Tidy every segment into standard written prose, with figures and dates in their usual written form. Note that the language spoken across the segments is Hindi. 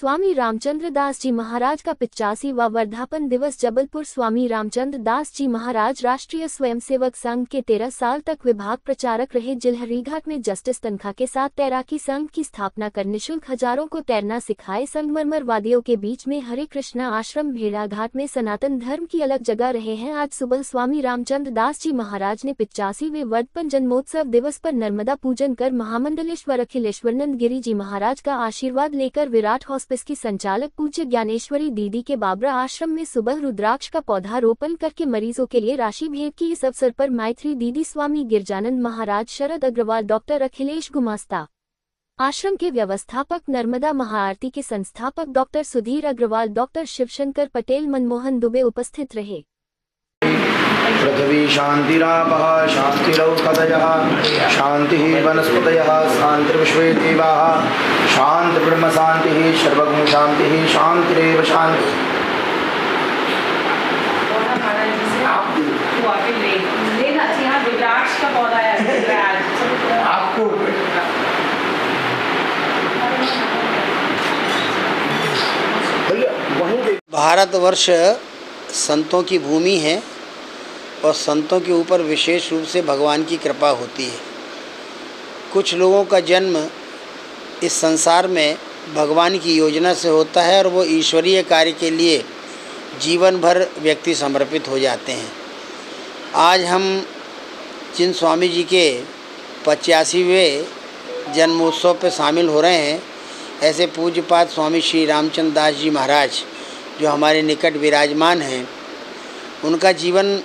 स्वामी रामचंद्र दास जी महाराज का 85वां वर्धापन दिवस। जबलपुर स्वामी रामचंद्र दास जी महाराज राष्ट्रीय स्वयंसेवक संघ के 13 साल तक विभाग प्रचारक रहे। जिलहरीघाट में जस्टिस तनखा के साथ तैराकी संघ की स्थापना कर निःशुल्क हजारों को तैरना सिखाए। संगमरमर वादियों के बीच में हरे कृष्णा आश्रम भेड़ाघाट में सनातन धर्म की अलग जगह रहे हैं। आज सुबह स्वामी रामचंद्र दास जी महाराज ने 85वें वर्धापन जन्मोत्सव दिवस पर नर्मदा पूजन कर महामंडलेश्वर अखिलेश्वरानंद गिरी जी महाराज का आशीर्वाद लेकर विराट हॉस्पिस की संचालक पूज्य ज्ञानेश्वरी दीदी के बाबरा आश्रम में सुबह रुद्राक्ष का पौधारोपण करके मरीजों के लिए राशि भेंट की। इस अवसर पर मैत्री दीदी, स्वामी गिरजानंद महाराज, शरद अग्रवाल, डॉक्टर अखिलेश गुमास्ता, आश्रम के व्यवस्थापक, नर्मदा महाआरती के संस्थापक डॉक्टर सुधीर अग्रवाल, डॉक्टर शिवशंकर पटेल, मनमोहन दुबे उपस्थित रहे। पृथ्वी शांतिरापः शांतिरौषधयः शांतिः वनस्पतयः शांतिर्विश्वे देवाः शांतिर्ब्रह्म शांतिः सर्वगुण शांतिः शांतिरेव शांति। भारतवर्ष संतों की भूमि है और संतों के ऊपर विशेष रूप से भगवान की कृपा होती है। कुछ लोगों का जन्म इस संसार में भगवान की योजना से होता है और वो ईश्वरीय कार्य के लिए जीवन भर व्यक्ति समर्पित हो जाते हैं। आज हम जिन स्वामी जी के 85वें जन्मोत्सव पर शामिल हो रहे हैं, ऐसे पूज्यपाद स्वामी श्री रामचंद्र दास जी महाराज जो हमारे निकट विराजमान हैं, उनका जीवन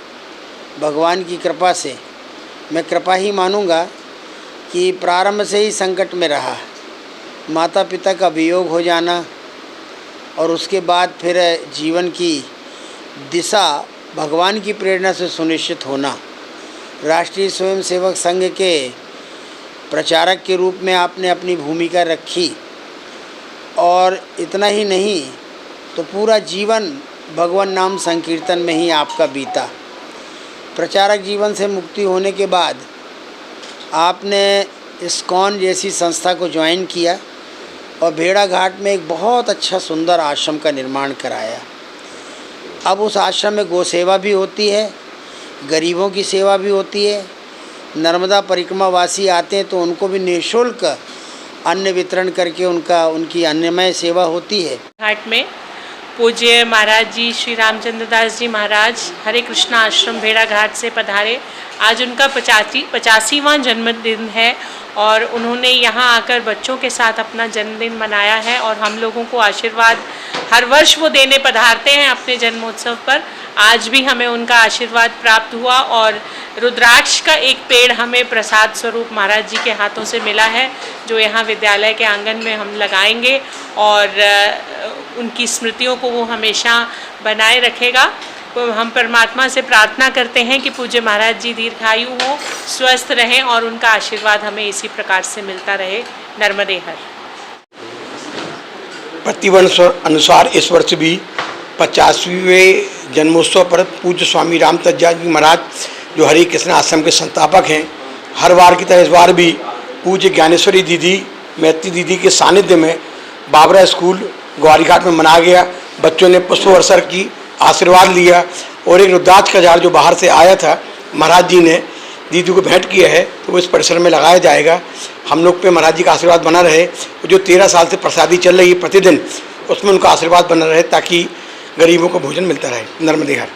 भगवान की कृपा से, मैं कृपा ही मानूंगा कि प्रारंभ से ही संकट में रहा। माता पिता का वियोग हो जाना और उसके बाद फिर जीवन की दिशा भगवान की प्रेरणा से सुनिश्चित होना। राष्ट्रीय स्वयंसेवक संघ के प्रचारक के रूप में आपने अपनी भूमिका रखी और इतना ही नहीं तो पूरा जीवन भगवान नाम संकीर्तन में ही आपका बीता। प्रचारक जीवन से मुक्ति होने के बाद आपने इस्कॉन जैसी संस्था को ज्वाइन किया और भेड़ाघाट में एक बहुत अच्छा सुंदर आश्रम का निर्माण कराया। अब उस आश्रम में गौ सेवा भी होती है, गरीबों की सेवा भी होती है। नर्मदा परिक्रमा वासी आते हैं तो उनको भी निःशुल्क अन्न वितरण करके उनकी अन्नमय सेवा होती है। घाट में पूज्य महाराज जी श्री रामचंद्र दास जी महाराज हरे कृष्णा आश्रम भेड़ाघाट से पधारे। आज उनका 85वां जन्मदिन है और उन्होंने यहाँ आकर बच्चों के साथ अपना जन्मदिन मनाया है और हम लोगों को आशीर्वाद हर वर्ष वो देने पधारते हैं अपने जन्मोत्सव पर। आज भी हमें उनका आशीर्वाद प्राप्त हुआ और रुद्राक्ष का एक पेड़ हमें प्रसाद स्वरूप महाराज जी के हाथों से मिला है, जो यहाँ विद्यालय के आंगन में हम लगाएंगे और उनकी स्मृतियों को वो हमेशा बनाए रखेगा। तो हम परमात्मा से प्रार्थना करते हैं कि पूज्य महाराज जी दीर्घायु हो, स्वस्थ रहें और उनका आशीर्वाद हमें इसी प्रकार से मिलता रहे। नर्मदे हर। प्रतिवर्ष अनुसार इस वर्ष भी 85वें जन्मोत्सव पर पूज्य स्वामी रामचंद्र दास जी महाराज जो हरे कृष्ण आश्रम के संस्थापक हैं, हर बार की तरह इस बार भी पूज्य ज्ञानेश्वरी दीदी, मैत्री दीदी के सानिध्य में बाबरा स्कूल ग्वारीघाट में मनाया गया। बच्चों ने पुष्प वर्षा की, आशीर्वाद लिया और एक रुद्राक्ष का झाड़ जो बाहर से आया था महाराज जी ने दीदी को भेंट किया है, तो वो इस परिसर में लगाया जाएगा। हम लोग पे महाराज जी का आशीर्वाद बना रहे। जो 13 साल से प्रसादी चल रही है प्रतिदिन, उसमें उनका आशीर्वाद बना रहे ताकि गरीबों को भोजन मिलता रहे। नर्मदे हर।